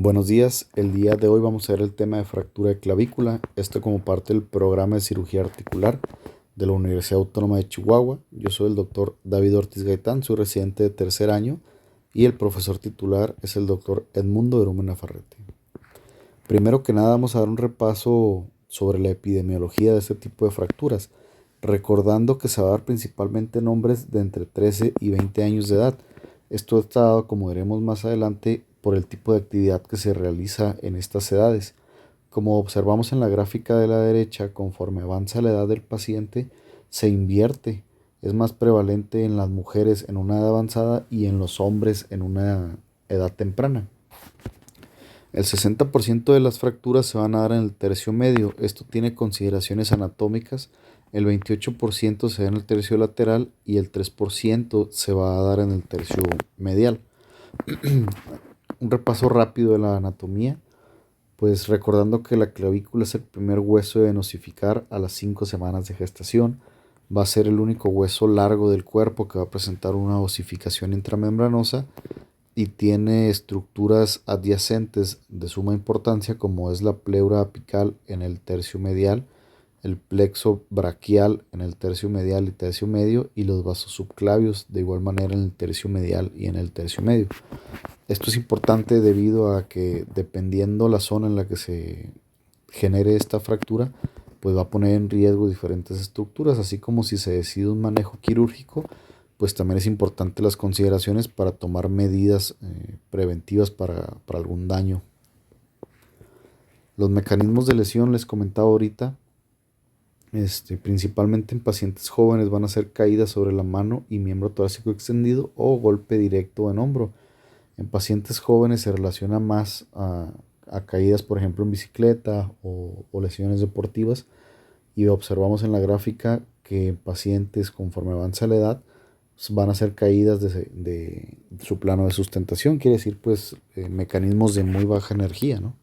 Buenos días, el día de hoy vamos a ver el tema de fractura de clavícula, esto como parte del programa de cirugía articular de la Universidad Autónoma de Chihuahua. Yo soy el doctor David Ortiz Gaitán, soy residente de tercer año y el profesor titular es el doctor Edmundo Erumen Nafarrete. Primero que nada vamos a dar un repaso sobre la epidemiología de este tipo de fracturas, recordando que se va a dar principalmente en hombres de entre 13 y 20 años de edad. Esto está dado, como veremos más adelante, por el tipo de actividad que se realiza en estas edades. Como observamos en la gráfica de la derecha, conforme avanza la edad del paciente, se invierte. Es más prevalente en las mujeres en una edad avanzada y en los hombres en una edad temprana. El 60% de las fracturas se van a dar en el tercio medio. Esto tiene consideraciones anatómicas. El 28% se da en el tercio lateral y el 3% se va a dar en el tercio medial. Un repaso rápido de la anatomía, pues recordando que la clavícula es el primer hueso de osificar a las 5 semanas de gestación. Va a ser el único hueso largo del cuerpo que va a presentar una osificación intramembranosa y tiene estructuras adyacentes de suma importancia, como es la pleura apical en el tercio medial, el plexo braquial en el tercio medial y tercio medio, y los vasos subclavios de igual manera en el tercio medial y en el tercio medio. Esto es importante debido a que, dependiendo la zona en la que se genere esta fractura, pues va a poner en riesgo diferentes estructuras, así como si se decide un manejo quirúrgico, pues también es importante las consideraciones para tomar medidas preventivas para algún daño. Los mecanismos de lesión les comentaba ahorita, principalmente en pacientes jóvenes van a ser caídas sobre la mano y miembro torácico extendido o golpe directo en hombro. En pacientes jóvenes se relaciona más a caídas, por ejemplo, en bicicleta o lesiones deportivas, y observamos en la gráfica que en pacientes, conforme avanza la edad, van a ser caídas de su plano de sustentación, quiere decir pues mecanismos de muy baja energía, ¿no?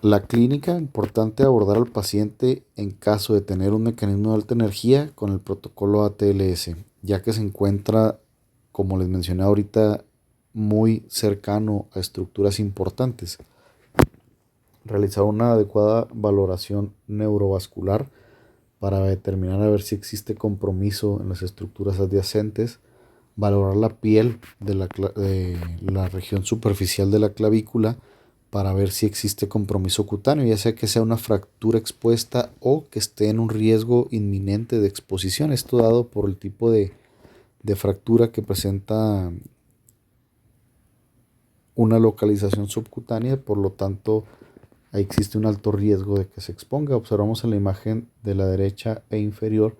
La clínica, importante abordar al paciente en caso de tener un mecanismo de alta energía con el protocolo ATLS, ya que se encuentra, como les mencioné ahorita, muy cercano a estructuras importantes. Realizar una adecuada valoración neurovascular para determinar a ver si existe compromiso en las estructuras adyacentes, valorar la piel de la región superficial de la clavícula para ver si existe compromiso cutáneo, ya sea que sea una fractura expuesta o que esté en un riesgo inminente de exposición. Esto dado por el tipo de fractura que presenta una localización subcutánea, por lo tanto ahí existe un alto riesgo de que se exponga. Observamos en la imagen de la derecha e inferior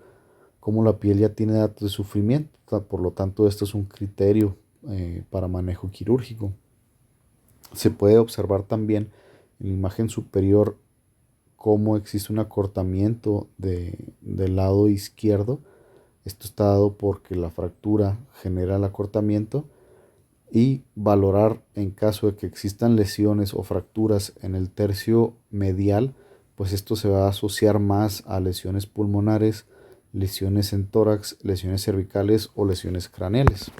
cómo la piel ya tiene datos de sufrimiento, por lo tanto esto es un criterio para manejo quirúrgico. Se puede observar también en la imagen superior cómo existe un acortamiento del lado izquierdo. Esto está dado porque la fractura genera el acortamiento, y valorar en caso de que existan lesiones o fracturas en el tercio medial, pues esto se va a asociar más a lesiones pulmonares, lesiones en tórax, lesiones cervicales o lesiones craneales.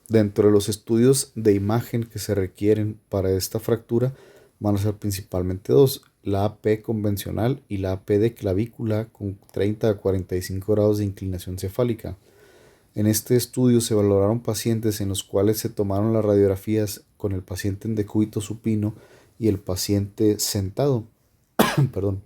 Dentro de los estudios de imagen que se requieren para esta fractura van a ser principalmente dos: la AP convencional y la AP de clavícula con 30 a 45 grados de inclinación cefálica. En este estudio se valoraron pacientes en los cuales se tomaron las radiografías con el paciente en decúbito supino y el paciente sentado. Perdón.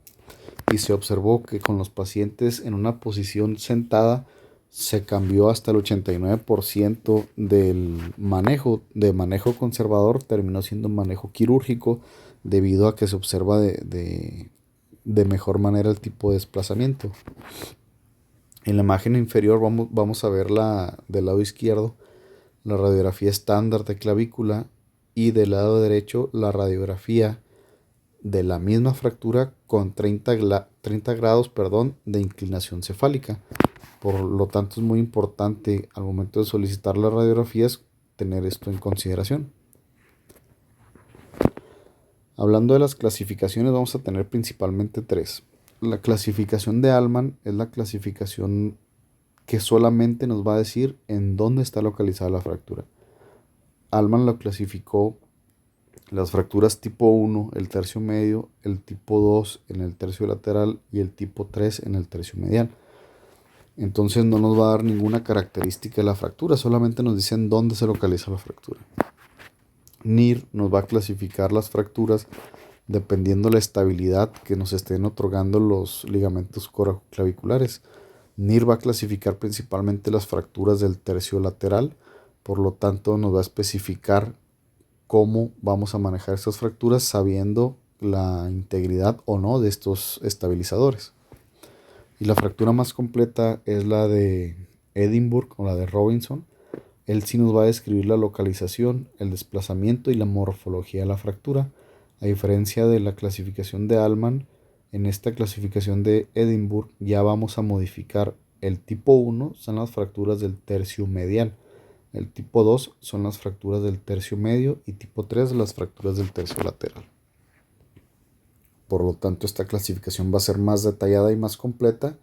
Y se observó que con los pacientes en una posición sentada se cambió hasta el 89% del manejo. De manejo conservador terminó siendo manejo quirúrgico, debido a que se observa de mejor manera el tipo de desplazamiento. En la imagen inferior vamos a ver del lado izquierdo la radiografía estándar de clavícula, y del lado derecho la radiografía de la misma fractura con 30 grados de inclinación cefálica. Por lo tanto, es muy importante al momento de solicitar las radiografías tener esto en consideración. Hablando de las clasificaciones, vamos a tener principalmente tres. La clasificación de Allman es la clasificación que solamente nos va a decir en dónde está localizada la fractura. Allman lo clasificó las fracturas tipo 1, el tercio medio, el tipo 2 en el tercio lateral y el tipo 3 en el tercio medial. Entonces no nos va a dar ninguna característica de la fractura, solamente nos dicen dónde se localiza la fractura. NIR nos va a clasificar las fracturas dependiendo la estabilidad que nos estén otorgando los ligamentos coracoclaviculares. NIR va a clasificar principalmente las fracturas del tercio lateral, por lo tanto nos va a especificar cómo vamos a manejar estas fracturas sabiendo la integridad o no de estos estabilizadores. Y la fractura más completa es la de Edinburgh o la de Robinson. Él sí nos va a describir la localización, el desplazamiento y la morfología de la fractura. A diferencia de la clasificación de Allman, en esta clasificación de Edinburgh ya vamos a modificar el tipo 1, son las fracturas del tercio medial. El tipo 2 son las fracturas del tercio medio y tipo 3 las fracturas del tercio lateral. Por lo tanto, esta clasificación va a ser más detallada y más completa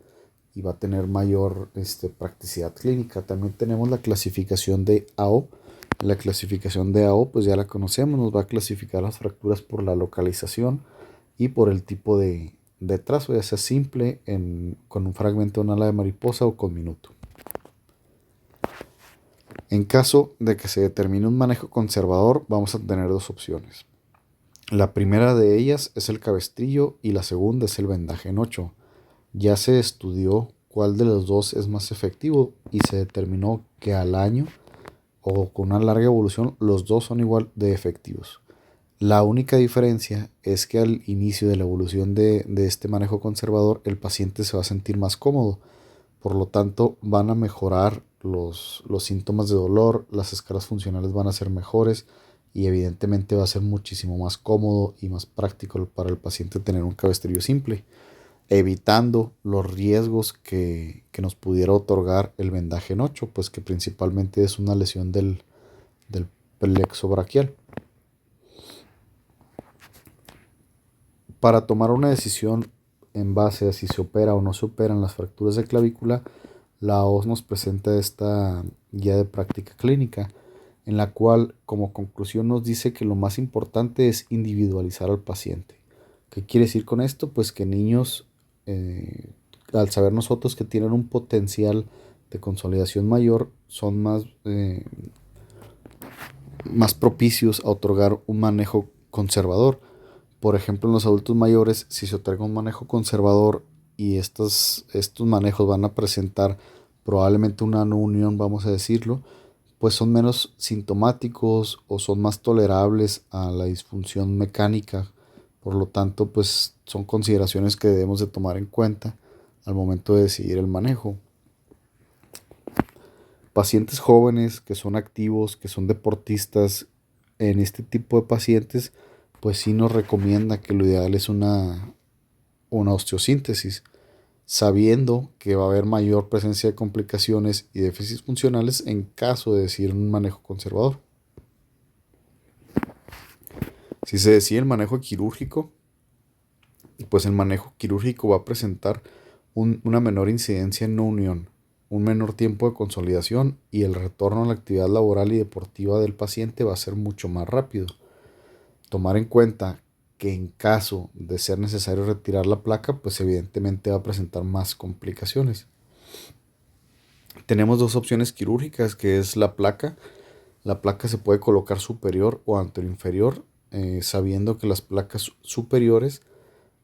y va a tener mayor practicidad clínica. También tenemos la clasificación de AO. La clasificación de AO pues ya la conocemos, nos va a clasificar las fracturas por la localización y por el tipo de trazo, ya sea simple con un fragmento de un ala de mariposa o con minuto. En caso de que se determine un manejo conservador, vamos a tener dos opciones. La primera de ellas es el cabestrillo y la segunda es el vendaje en 8. Ya se estudió cuál de los dos es más efectivo y se determinó que al año o con una larga evolución los dos son igual de efectivos. La única diferencia es que al inicio de la evolución de este manejo conservador el paciente se va a sentir más cómodo. Por lo tanto, van a mejorar los síntomas de dolor, las escalas funcionales van a ser mejores y evidentemente va a ser muchísimo más cómodo y más práctico para el paciente tener un cabestrillo simple, evitando los riesgos que nos pudiera otorgar el vendaje en 8, pues que principalmente es una lesión del plexo braquial. Para tomar una decisión en base a si se opera o no se operan las fracturas de clavícula, la OS nos presenta esta guía de práctica clínica, en la cual como conclusión nos dice que lo más importante es individualizar al paciente. ¿Qué quiere decir con esto? Pues que niños, al saber nosotros que tienen un potencial de consolidación mayor, son más propicios a otorgar un manejo conservador. Por ejemplo, en los adultos mayores, si se otorga un manejo conservador y estos manejos van a presentar probablemente una no unión, vamos a decirlo, pues son menos sintomáticos o son más tolerables a la disfunción mecánica. Por lo tanto, pues son consideraciones que debemos de tomar en cuenta al momento de decidir el manejo. Pacientes jóvenes que son activos, que son deportistas, en este tipo de pacientes, pues sí nos recomienda que lo ideal es una osteosíntesis, sabiendo que va a haber mayor presencia de complicaciones y déficits funcionales en caso de decidir un manejo conservador. Si se decide el manejo quirúrgico, pues el manejo quirúrgico va a presentar una menor incidencia en no unión, un menor tiempo de consolidación y el retorno a la actividad laboral y deportiva del paciente va a ser mucho más rápido. Tomar en cuenta que en caso de ser necesario retirar la placa, pues evidentemente va a presentar más complicaciones. Tenemos dos opciones quirúrgicas, que es la placa. La placa se puede colocar superior o anteroinferior, sabiendo que las placas superiores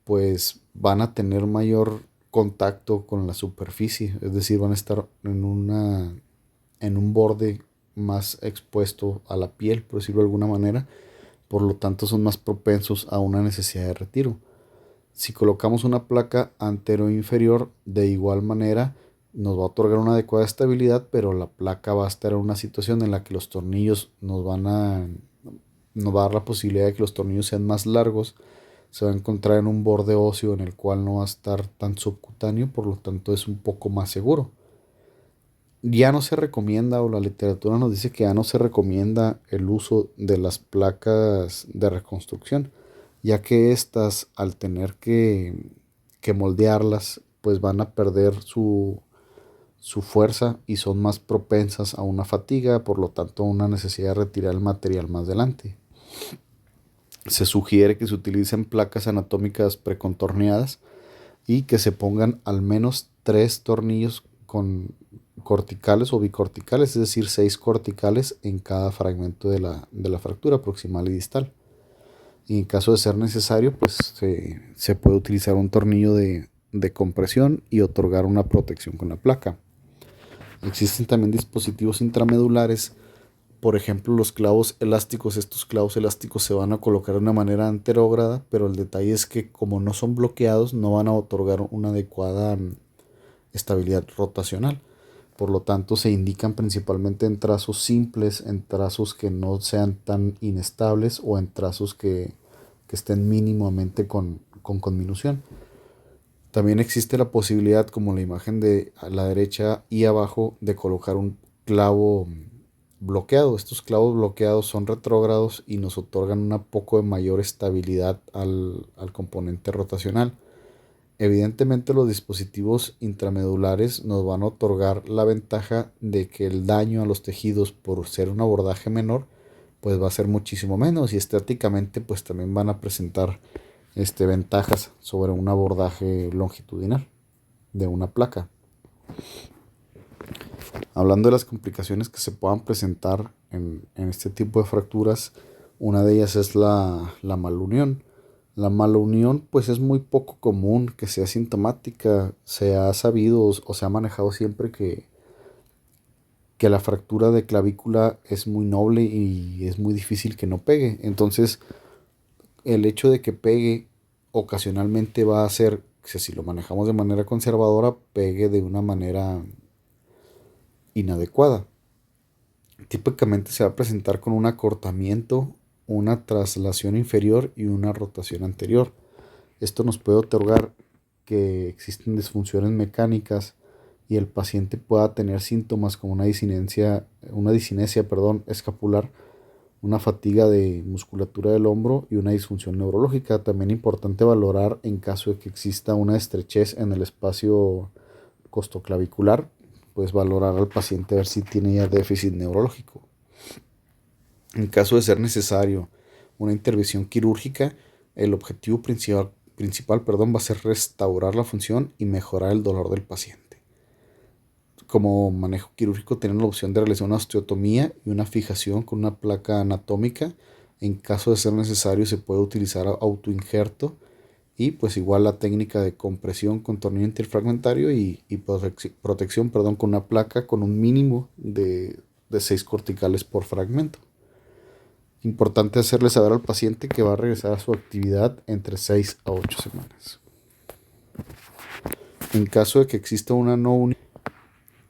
pues van a tener mayor contacto con la superficie, es decir, van a estar en un borde más expuesto a la piel, por decirlo de alguna manera, por lo tanto son más propensos a una necesidad de retiro. Si colocamos una placa anteroinferior, de igual manera nos va a otorgar una adecuada estabilidad, pero la placa va a estar en una situación en la que los tornillos nos va a dar la posibilidad de que los tornillos sean más largos, se va a encontrar en un borde óseo en el cual no va a estar tan subcutáneo, por lo tanto es un poco más seguro. Ya no se recomienda, o la literatura nos dice que ya no se recomienda el uso de las placas de reconstrucción, ya que estas, al tener que moldearlas, pues van a perder su fuerza y son más propensas a una fatiga, por lo tanto a una necesidad de retirar el material más adelante. Se sugiere que se utilicen placas anatómicas precontorneadas y que se pongan al menos 3 tornillos con corticales o bicorticales, es decir, 6 corticales en cada fragmento de la fractura proximal y distal. Y en caso de ser necesario, pues se puede utilizar un tornillo de compresión y otorgar una protección con la placa. Existen también dispositivos intramedulares, por ejemplo los clavos elásticos. Estos clavos elásticos se van a colocar de una manera anterógrada, pero el detalle es que como no son bloqueados, no van a otorgar una adecuada estabilidad rotacional. Por lo tanto, se indican principalmente en trazos simples, en trazos que no sean tan inestables o en trazos que estén mínimamente con conminución. También existe la posibilidad, como la imagen de a la derecha y abajo, de colocar un clavo bloqueado. Estos clavos bloqueados son retrógrados y nos otorgan una poco de mayor estabilidad al componente rotacional. Evidentemente los dispositivos intramedulares nos van a otorgar la ventaja de que el daño a los tejidos por ser un abordaje menor pues va a ser muchísimo menos, y estéticamente pues también van a presentar ventajas sobre un abordaje longitudinal de una placa. Hablando de las complicaciones que se puedan presentar en este tipo de fracturas, una de ellas es la malunión. La malunión pues es muy poco común que sea sintomática. Se ha sabido o se ha manejado siempre que la fractura de clavícula es muy noble y es muy difícil que no pegue. Entonces el hecho de que pegue ocasionalmente va a hacer que, si lo manejamos de manera conservadora, pegue de una manera inadecuada. Típicamente se va a presentar con un acortamiento, una traslación inferior y una rotación anterior. Esto nos puede otorgar que existen disfunciones mecánicas y el paciente pueda tener síntomas como una disinesia escapular, una fatiga de musculatura del hombro y una disfunción neurológica. También es importante valorar en caso de que exista una estrechez en el espacio costoclavicular, pues valorar al paciente a ver si tiene ya déficit neurológico. En caso de ser necesario una intervención quirúrgica, el objetivo principal va a ser restaurar la función y mejorar el dolor del paciente. Como manejo quirúrgico tienen la opción de realizar una osteotomía y una fijación con una placa anatómica. En caso de ser necesario se puede utilizar autoinjerto y pues igual la técnica de compresión con tornillo interfragmentario y protección con una placa con un mínimo de 6 corticales por fragmento. Importante hacerle saber al paciente que va a regresar a su actividad entre 6 a 8 semanas. En caso de que exista una no unión,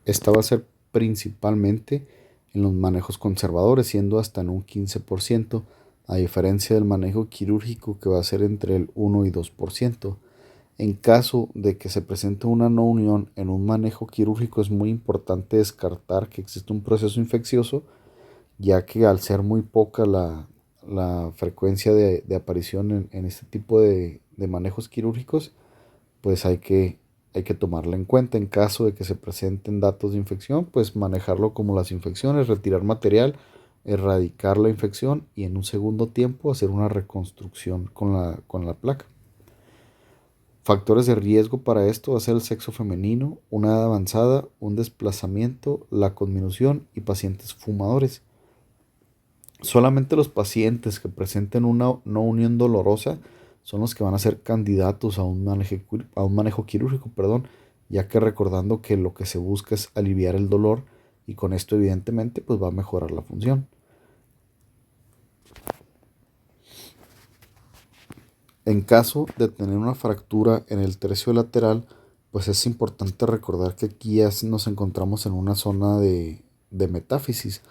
esta va a ser principalmente en los manejos conservadores, siendo hasta en un 15%, a diferencia del manejo quirúrgico, que va a ser entre el 1 y 2%. En caso de que se presente una no unión en un manejo quirúrgico, es muy importante descartar que existe un proceso infeccioso, ya que al ser muy poca la frecuencia de aparición en este tipo de manejos quirúrgicos, pues hay que tomarla en cuenta. En caso de que se presenten datos de infección, pues manejarlo como las infecciones, retirar material, erradicar la infección y en un segundo tiempo hacer una reconstrucción con la placa. Factores de riesgo para esto va a ser el sexo femenino, una edad avanzada, un desplazamiento, la conminución y pacientes fumadores. Solamente los pacientes que presenten una no unión dolorosa son los que van a ser candidatos a un manejo quirúrgico, ya que recordando que lo que se busca es aliviar el dolor y con esto evidentemente pues va a mejorar la función. En caso de tener una fractura en el tercio lateral, pues es importante recordar que aquí ya nos encontramos en una zona de metáfisis.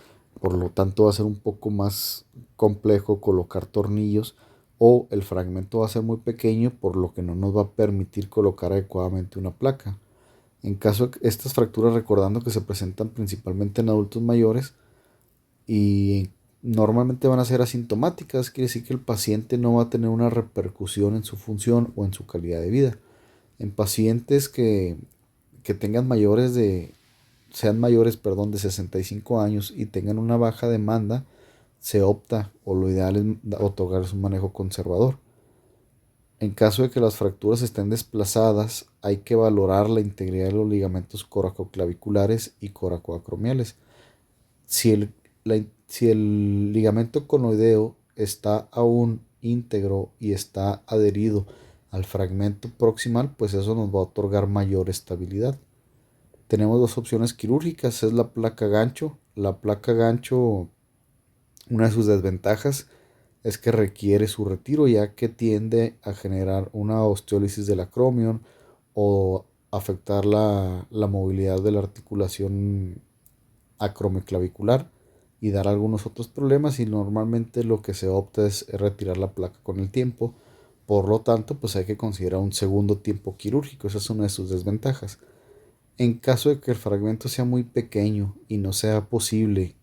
Por lo tanto va a ser un poco más complejo colocar tornillos o el fragmento va a ser muy pequeño, por lo que no nos va a permitir colocar adecuadamente una placa. En caso de estas fracturas, recordando que se presentan principalmente en adultos mayores y normalmente van a ser asintomáticas, quiere decir que el paciente no va a tener una repercusión en su función o en su calidad de vida. En pacientes que tengan mayores de sean mayores, perdón, de 65 años y tengan una baja demanda, se opta o lo ideal es otorgarles un manejo conservador. En caso de que las fracturas estén desplazadas, hay que valorar la integridad de los ligamentos coracoclaviculares y coracoacromiales. Si el, si el ligamento conoideo está aún íntegro y está adherido al fragmento proximal, pues eso nos va a otorgar mayor estabilidad. Tenemos dos opciones quirúrgicas, es la placa gancho. La placa gancho, una de sus desventajas es que requiere su retiro, ya que tiende a generar una osteólisis del acromion o afectar la movilidad de la articulación acromioclavicular y dar algunos otros problemas, y normalmente lo que se opta es retirar la placa con el tiempo. Por lo tanto, pues hay que considerar un segundo tiempo quirúrgico. Esa es una de sus desventajas. En caso de que el fragmento sea muy pequeño y no sea posible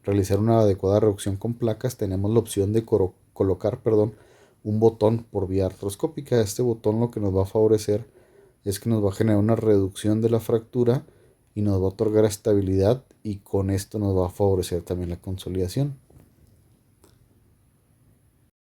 realizar una adecuada reducción con placas, tenemos la opción de colocar, perdón, un botón por vía artroscópica. Este botón lo que nos va a favorecer es que nos va a generar una reducción de la fractura y nos va a otorgar estabilidad, y con esto nos va a favorecer también la consolidación.